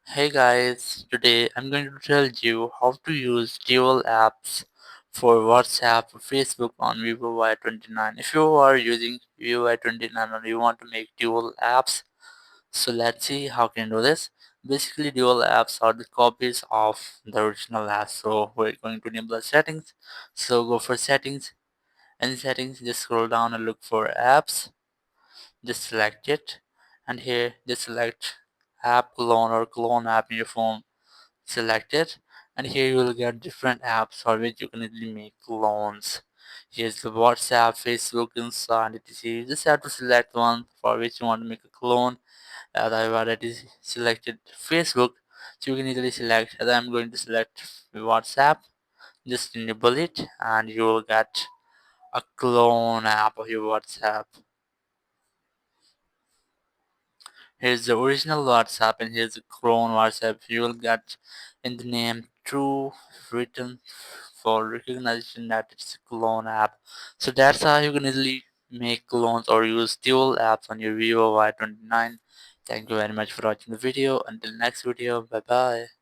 Hey guys, today I'm going to tell you how to use dual apps for WhatsApp or Facebook on Vivo Y29. If you are using Vivo Y29 and you want to make dual apps, so let's see how can you do this. Basically, dual apps are the copies of the original app. So we're going to enable the settings. So go for settings. In settings, just scroll down and look for apps. Just select it, and here just select app clone or clone app in your phone. Select it, and here you will get different apps for which you can easily make clones. Here's the WhatsApp, Facebook, Insta, and etc. You just have to select one for which you want to make a clone. As I've already selected Facebook, so you can easily select. As I'm going to select WhatsApp, just enable it, and you will get a clone app of your WhatsApp. Here's the original WhatsApp and here's the clone WhatsApp. You will get in the name true written for recognition that it's a clone app. So that's how you can easily make clones or use dual apps on your Vivo Y29. Thank you very much for watching the video. Until next video, bye bye.